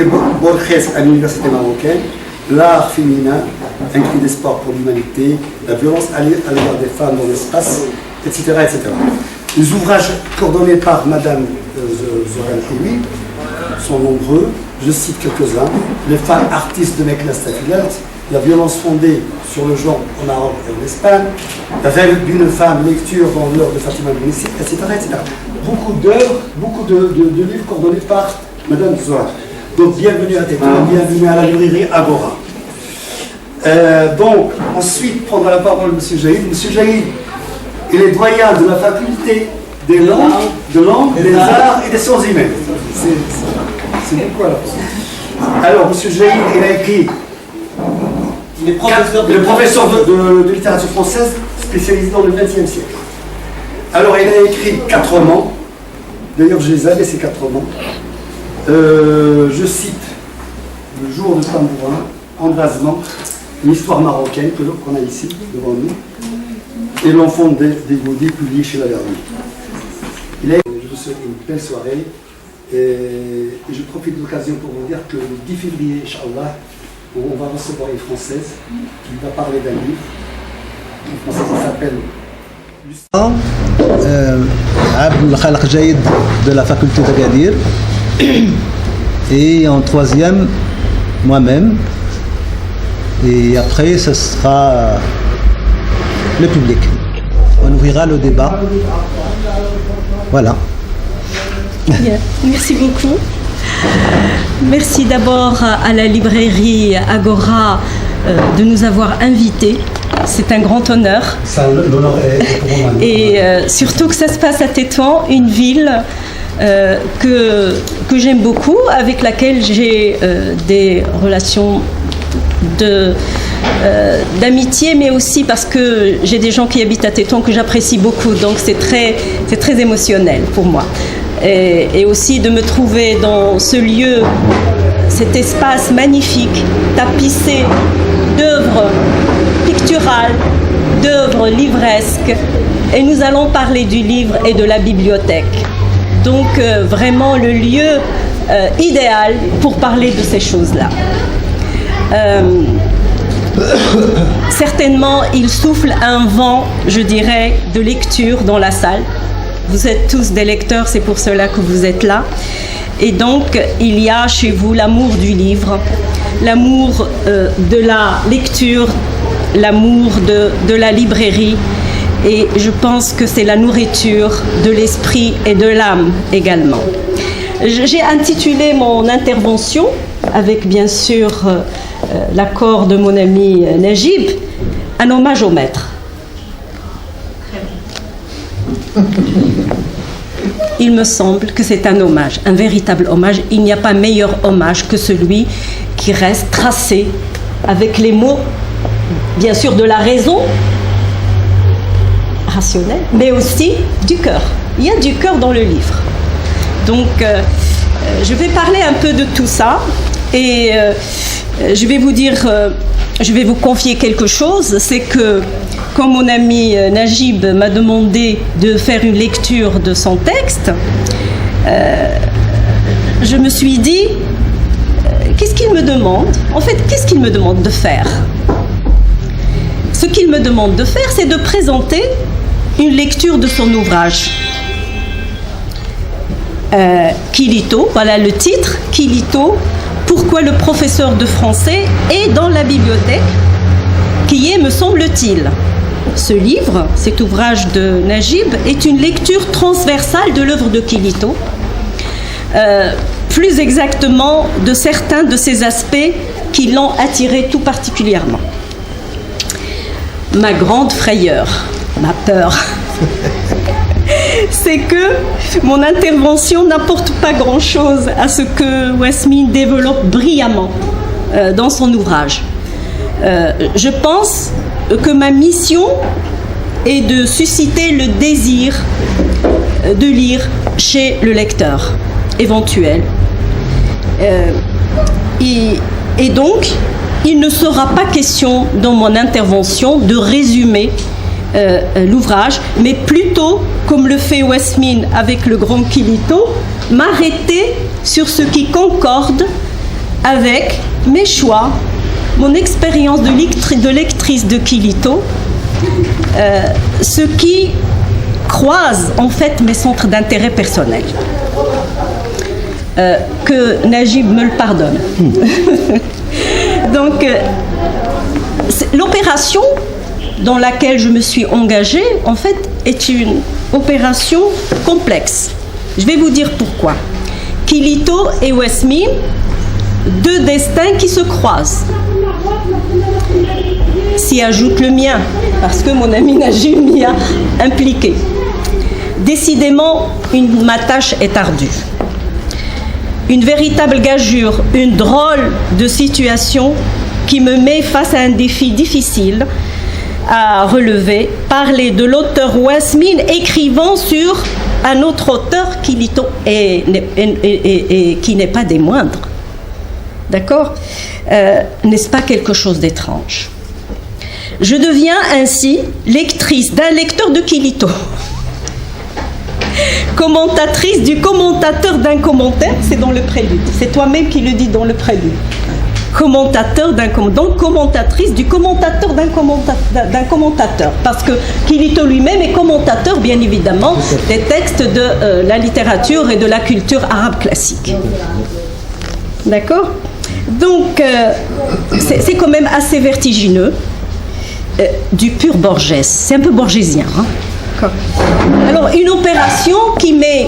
Samir Borges à l'université marocaine, l'art féminin, un cri d'espoir pour l'humanité, la violence à l'égard des femmes dans l'espace, etc., etc. Les ouvrages coordonnés par Madame Zoran Koubi sont nombreux. Je cite quelques-uns. Les femmes artistes de Meknes Tafilat, la violence fondée sur le genre au Maroc et en Espagne, la rêve d'une femme, lecture dans l'heure de Fatima Bounissi, etc., etc. Beaucoup d'œuvres, beaucoup de livres coordonnés par Madame Zoran. Donc bienvenue à Tétouan, bienvenue à la librairie Agora. Donc ensuite prendra la parole M. Jaïd. M. Jaïd, il est doyen de la faculté des langues, des arts et des sciences humaines. C'est pourquoi là. Alors M. Jaïd, il a écrit. Il est professeur de littérature française spécialisé dans le XXe siècle. Alors il a écrit 4 romans. D'ailleurs je les avais ces 4 romans. Je cite Le jour de tambourin, Embrasement, une histoire marocaine qu'on a ici devant nous, et L'enfant des Gaudis, publié chez La Verdure. Je vous souhaite une belle soirée et je profite de l'occasion pour vous dire que le 10 février, Inch'Allah, on va recevoir une Française qui va parler d'un livre. Une Française qui s'appelle Abdel Khalq Jaïd de la faculté d'Agadir. Et en 3e, moi-même. Et après, ce sera le public. On ouvrira le débat. Voilà. Bien. Merci beaucoup. Merci d'abord à la librairie Agora de nous avoir invités. C'est un grand honneur. L'honneur est pour moi. Et surtout que ça se passe à Tétouan, une ville que j'aime beaucoup, avec laquelle j'ai des relations d'amitié, mais aussi parce que j'ai des gens qui habitent à Tétouan que j'apprécie beaucoup, donc c'est très émotionnel pour moi. Et aussi de me trouver dans ce lieu, cet espace magnifique, tapissé d'œuvres picturales, d'œuvres livresques, et nous allons parler du livre et de la bibliothèque. Donc vraiment le lieu idéal pour parler de ces choses-là. Certainement, il souffle un vent, je dirais, de lecture dans la salle. Vous êtes tous des lecteurs, c'est pour cela que vous êtes là. Et donc, il y a chez vous l'amour du livre, l'amour de la lecture, l'amour de la librairie. Et je pense que c'est la nourriture de l'esprit et de l'âme également. J'ai intitulé mon intervention, avec bien sûr l'accord de mon ami Najib, un hommage au maître. Il me semble que c'est un hommage, un véritable hommage. Il n'y a pas meilleur hommage que celui qui reste tracé avec les mots, bien sûr, de la raison rationnelle, mais aussi du cœur. Il y a du cœur dans le livre. Donc, je vais parler un peu de tout ça et je vais vous dire, je vais vous confier quelque chose, c'est que quand mon ami Najib m'a demandé de faire une lecture de son texte, je me suis dit, qu'est-ce qu'il me demande? En fait, qu'est-ce qu'il me demande de faire? Ce qu'il me demande de faire, c'est de présenter une lecture de son ouvrage. Kilito, voilà le titre, Kilito, pourquoi le professeur de français est dans la bibliothèque, qui est, me semble-t-il, ce livre, cet ouvrage de Najib, est une lecture transversale de l'œuvre de Kilito, plus exactement de certains de ces aspects qui l'ont attiré tout particulièrement. Ma grande frayeur, ma peur, c'est que mon intervention n'apporte pas grand-chose à ce que Wasmine développe brillamment dans son ouvrage. Je pense que ma mission est de susciter le désir de lire chez le lecteur éventuel. Et donc, il ne sera pas question dans mon intervention de résumer l'ouvrage, mais plutôt, comme le fait Wasmine avec le grand Kilito, m'arrêter sur ce qui concorde avec mes choix, mon expérience de lectrice de Kilito, ce qui croise en fait mes centres d'intérêt personnels. Que Najib me le pardonne. Donc, l'opération dans laquelle je me suis engagée, en fait, est une opération complexe. Je vais vous dire pourquoi. Kilito et Westmead, deux destins qui se croisent. S'y ajoute le mien, parce que mon ami Najib m'y a impliqué. Décidément, ma tâche est ardue. Une véritable gageure, une drôle de situation qui me met face à un défi difficile à relever, parler de l'auteur Westmead écrivant sur un autre auteur, Kilito, et qui n'est pas des moindres. D'accord ? N'est-ce pas quelque chose d'étrange ? Je deviens ainsi lectrice d'un lecteur de Kilito, commentatrice du commentateur d'un commentaire, c'est dans le prélude, c'est toi-même qui le dis dans le prélude. Commentateur d'un commentateur, donc commentatrice du commentateur d'un commentateur, parce que Kilito lui-même est commentateur, bien évidemment, des textes de la littérature et de la culture arabe classique. D'accord ? Donc, c'est quand même assez vertigineux, du pur Borges, c'est un peu borgésien, hein ? Alors, une opération qui met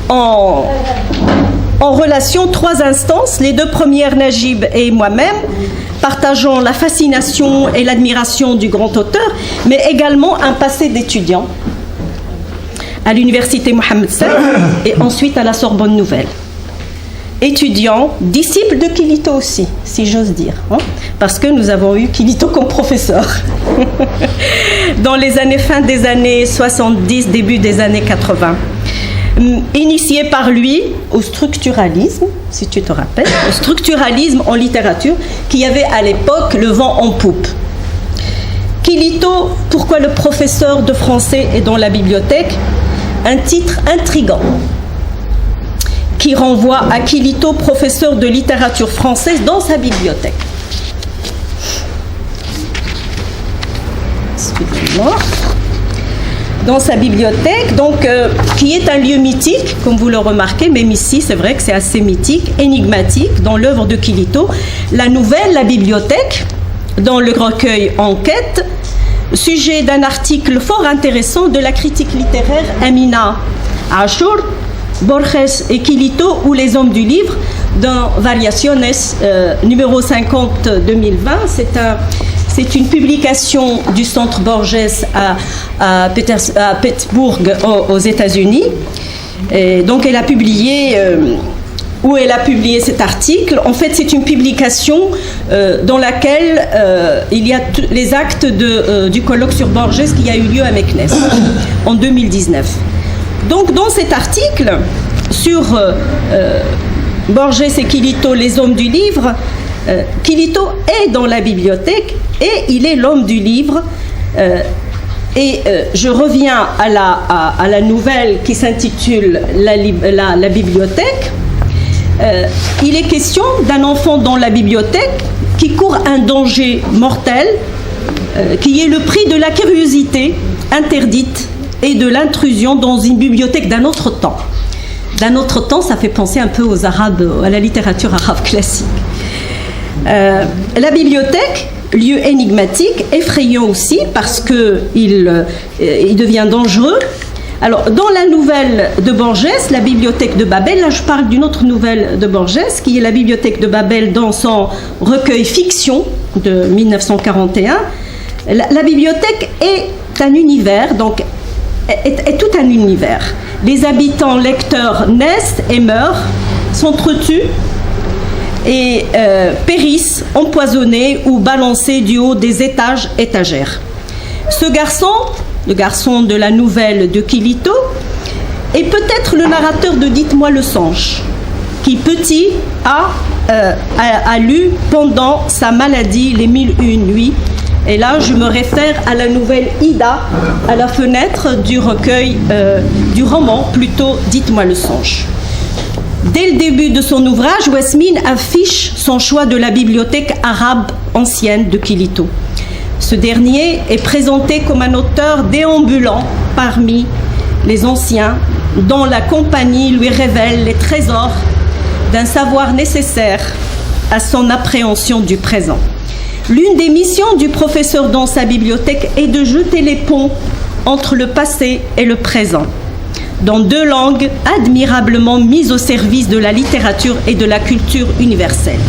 en relation trois instances, les deux premières, Najib et moi-même, partageant la fascination et l'admiration du grand auteur, mais également un passé d'étudiant à l'université Mohammed VI et ensuite à la Sorbonne Nouvelle. Étudiant, disciple de Kilito aussi, si j'ose dire, hein, parce que nous avons eu Kilito comme professeur dans les années fin des années 70, début des années 80. Initié par lui au structuralisme, si tu te rappelles, au structuralisme en littérature, qui avait à l'époque le vent en poupe. Kilito, pourquoi le professeur de français est dans la bibliothèque ? Un titre intrigant qui renvoie à Kilito, professeur de littérature française, dans sa bibliothèque. Excusez-moi. Dans sa bibliothèque, donc, qui est un lieu mythique, comme vous le remarquez, même ici, c'est vrai que c'est assez mythique, énigmatique, dans l'œuvre de Kilito. La nouvelle, la bibliothèque, dans le recueil Enquête, sujet d'un article fort intéressant de la critique littéraire Amina Achour, Borges et Kilito ou les hommes du livre, dans Variaciones numéro 50 2020. C'est une publication du Centre Borges à Pittsburgh aux États-Unis. Et donc elle a publié où elle a publié cet article. En fait, c'est une publication dans laquelle il y a les actes du colloque sur Borges qui a eu lieu à Meknès en 2019. Donc, dans cet article sur Borges et Kilito, les hommes du livre, Kilito est dans la bibliothèque et il est l'homme du livre. Je reviens à la nouvelle qui s'intitule La bibliothèque. Il est question d'un enfant dans la bibliothèque qui court un danger mortel, qui est le prix de la curiosité interdite et de l'intrusion dans une bibliothèque d'un autre temps. D'un autre temps, ça fait penser un peu aux Arabes, à la littérature arabe classique. La bibliothèque, lieu énigmatique, effrayant aussi parce qu'il devient dangereux. Alors, dans la nouvelle de Borges, la bibliothèque de Babel, là je parle d'une autre nouvelle de Borges, qui est la bibliothèque de Babel dans son recueil Fiction de 1941. La bibliothèque est un univers, donc est tout un univers. Les habitants lecteurs naissent et meurent, s'entretuent et périssent empoisonnés ou balancés du haut des étagères. Ce garçon, le garçon de la nouvelle de Kilito, est peut-être le narrateur de Dites-moi le songe, qui petit a lu pendant sa maladie les 1001 nuits. Et là, je me réfère à la nouvelle Ida, à la fenêtre du recueil, du roman plutôt Dites-moi le songe. Dès le début de son ouvrage, Wasmine affiche son choix de la bibliothèque arabe ancienne de Kilito. Ce dernier est présenté comme un auteur déambulant parmi les anciens, dont la compagnie lui révèle les trésors d'un savoir nécessaire à son appréhension du présent. L'une des missions du professeur dans sa bibliothèque est de jeter les ponts entre le passé et le présent, dans deux langues admirablement mises au service de la littérature et de la culture universelle.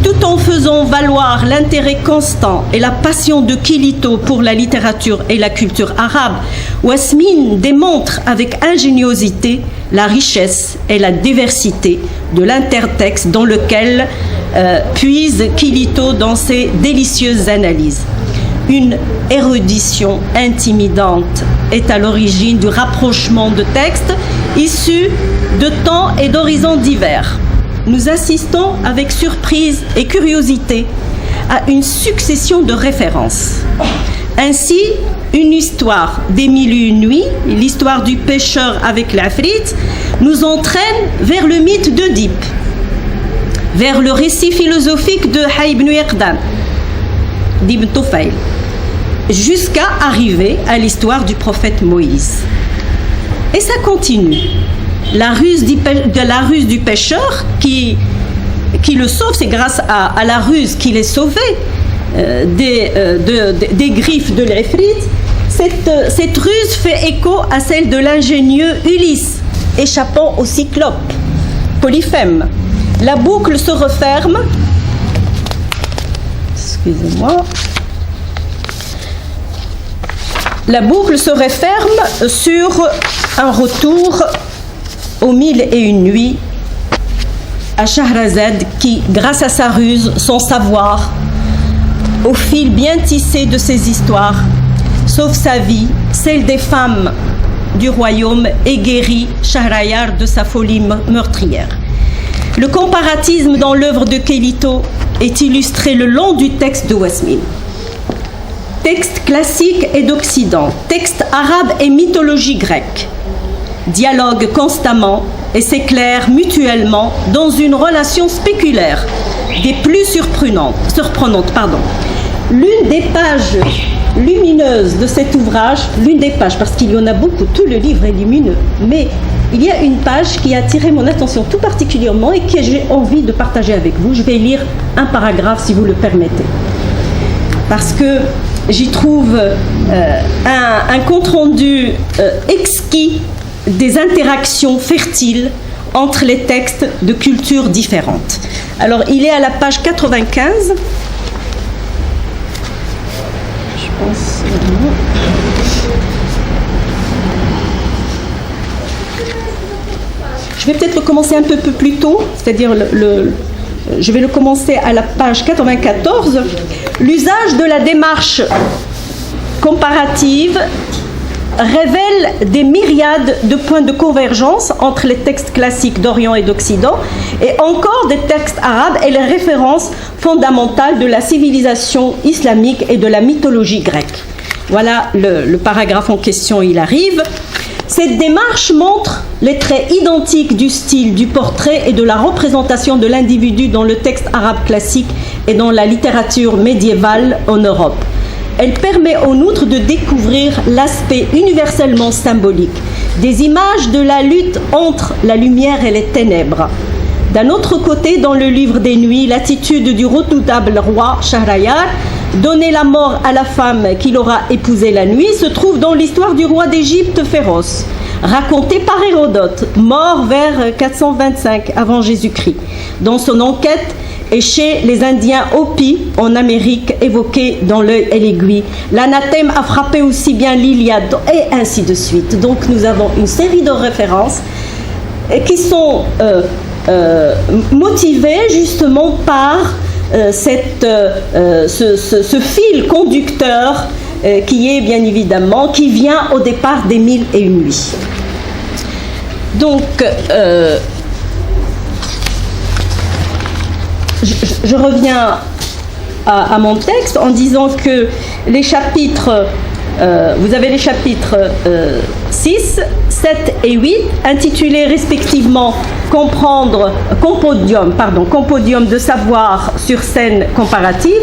Tout en faisant valoir l'intérêt constant et la passion de Kilito pour la littérature et la culture arabe, Wasmine démontre avec ingéniosité la richesse et la diversité de l'intertexte dans lequel puise Kilito dans ses délicieuses analyses. Une érudition intimidante est à l'origine du rapprochement de textes issus de temps et d'horizons divers. Nous assistons avec surprise et curiosité à une succession de références. Ainsi, une histoire des mille et une nuits, l'histoire du pêcheur avec l'Afrit, nous entraîne vers le mythe d'Oedipe, vers le récit philosophique de Hayy ibn Yaqdhan, d'Ibn Tufayl, jusqu'à arriver à l'histoire du prophète Moïse. Et ça continue. La ruse du pêcheur qui le sauve, c'est grâce à la ruse qu'il est sauvé des griffes de l'Ifrit. Cette ruse fait écho à celle de l'ingénieux Ulysse, échappant au cyclope Polyphème. La boucle se referme. Excusez-moi. La boucle se referme sur un retour aux mille et une nuits à Shahrazad qui, grâce à sa ruse, son savoir, au fil bien tissé de ses histoires, sauve sa vie, celle des femmes du royaume et guérit Shahrayar de sa folie meurtrière. Le comparatisme dans l'œuvre de Kilito est illustré le long du texte de Wasmine. Texte classique et d'Occident, texte arabe et mythologie grecque, dialoguent constamment et s'éclairent mutuellement dans une relation spéculaire des plus surprenantes. L'une des pages lumineuses de cet ouvrage, parce qu'il y en a beaucoup, tout le livre est lumineux, mais il y a une page qui a attiré mon attention tout particulièrement et que j'ai envie de partager avec vous. Je vais lire un paragraphe si vous le permettez, parce que j'y trouve un compte-rendu exquis des interactions fertiles entre les textes de cultures différentes. Alors, il est à la page 95. Je pense... Je vais peut-être le commencer un peu plus tôt, c'est-à-dire je vais le commencer à la page 94. L'usage de la démarche comparative révèle des myriades de points de convergence entre les textes classiques d'Orient et d'Occident et encore des textes arabes et les références fondamentales de la civilisation islamique et de la mythologie grecque. Voilà le paragraphe en question, il arrive. Cette démarche montre les traits identiques du style, du portrait et de la représentation de l'individu dans le texte arabe classique et dans la littérature médiévale en Europe. Elle permet en outre de découvrir l'aspect universellement symbolique des images de la lutte entre la lumière et les ténèbres. D'un autre côté, dans le livre des nuits, l'attitude du redoutable roi Shahrayar, donner la mort à la femme qu'il aura épousée la nuit, se trouve dans l'histoire du roi d'Égypte féroce, racontée par Hérodote, mort vers 425 avant Jésus-Christ. Dans son enquête, et chez les Indiens Hopi en Amérique, évoqués dans l'œil et l'aiguille. L'anathème a frappé aussi bien l'Iliade, et ainsi de suite. Donc nous avons une série de références qui sont motivées justement par ce fil conducteur qui vient au départ des mille et une nuits. Donc, je reviens à mon texte en disant que les chapitres, vous avez les chapitres 6, 7 et 8, intitulés respectivement Compodium de savoir sur scène comparative,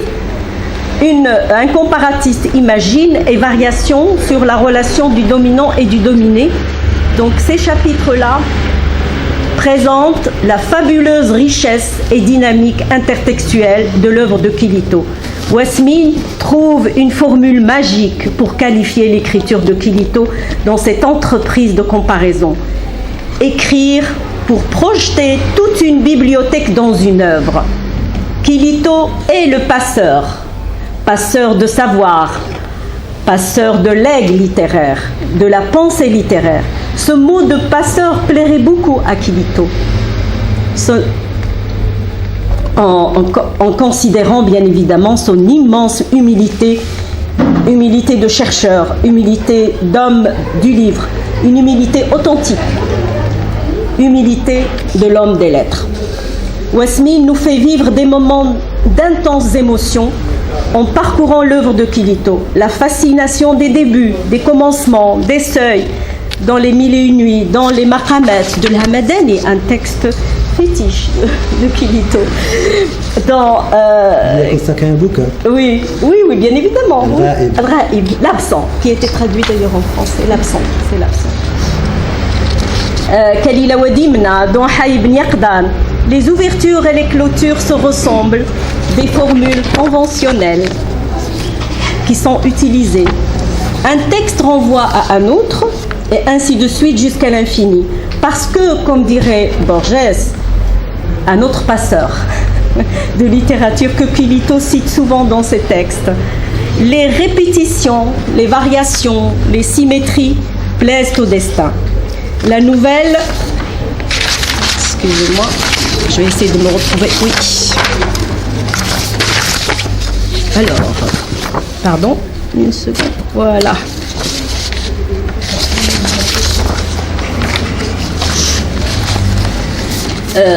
un comparatiste imagine et variation sur la relation du dominant et du dominé. Donc ces chapitres-là présentent la fabuleuse richesse et dynamique intertextuelle de l'œuvre de Quilito. Wasmine trouve une formule magique pour qualifier l'écriture de Quilito dans cette entreprise de comparaison. Écrire pour projeter toute une bibliothèque dans une œuvre. Quilito est le passeur de savoir, passeur de legs littéraire, de la pensée littéraire. Ce mot de passeur plairait beaucoup à Quilito, en considérant bien évidemment son immense humilité de chercheur, humilité d'homme du livre, une humilité authentique, humilité de l'homme des lettres. Wasmine nous fait vivre des moments d'intenses émotions en parcourant l'œuvre de Quilito, la fascination des débuts, des commencements, des seuils, dans les mille et une nuits, dans les maqamat de l'Hamadani, un texte fétiche de Quilito. Dans un bouquin. Oui, bien évidemment. Al-Raib, l'absent, qui a été traduit d'ailleurs en français. L'absent, c'est l'absent. Kalila Wadimna, dans Haïb Nyaqdan, les ouvertures et les clôtures se ressemblent, des formules conventionnelles qui sont utilisées. Un texte renvoie à un autre, et ainsi de suite jusqu'à l'infini. Parce que, comme dirait Borges, un autre passeur de littérature que Quilito cite souvent dans ses textes, les répétitions, les variations, les symétries plaisent au destin. La nouvelle, excusez-moi, je vais essayer de me retrouver, oui. Alors, pardon, une seconde, voilà.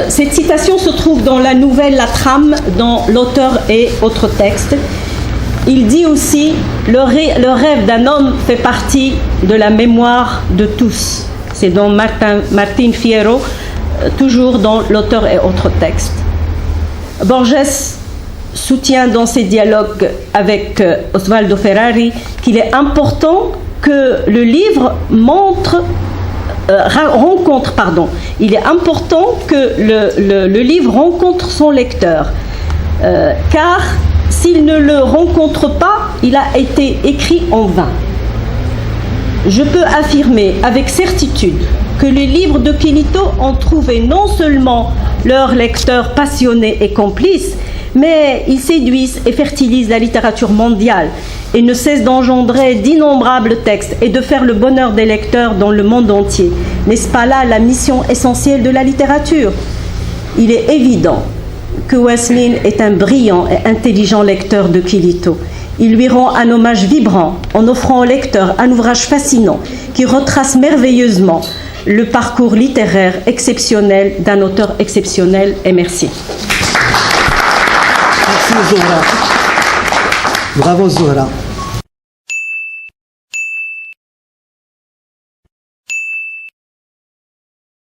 Cette citation se trouve dans la nouvelle La Trame, dans L'auteur et autres textes. Il dit aussi « Le rêve d'un homme fait partie de la mémoire de tous ». C'est dans Martin Fierro, toujours dans L'auteur et autres textes. Borges soutient dans ses dialogues avec Osvaldo Ferrari qu'il est important que le livre il est important que le livre rencontre son lecteur, car s'il ne le rencontre pas, il a été écrit en vain. Je peux affirmer avec certitude que les livres de Quilito ont trouvé non seulement leurs lecteurs passionnés et complices, mais ils séduisent et fertilisent la littérature mondiale et ne cessent d'engendrer d'innombrables textes et de faire le bonheur des lecteurs dans le monde entier. N'est-ce pas là la mission essentielle de la littérature? Il est évident que Wasmine est un brillant et intelligent lecteur de Quilito. Il lui rend un hommage vibrant en offrant au lecteur un ouvrage fascinant qui retrace merveilleusement le parcours littéraire exceptionnel d'un auteur exceptionnel. Et merci. Merci Zohra. Bravo Zohra.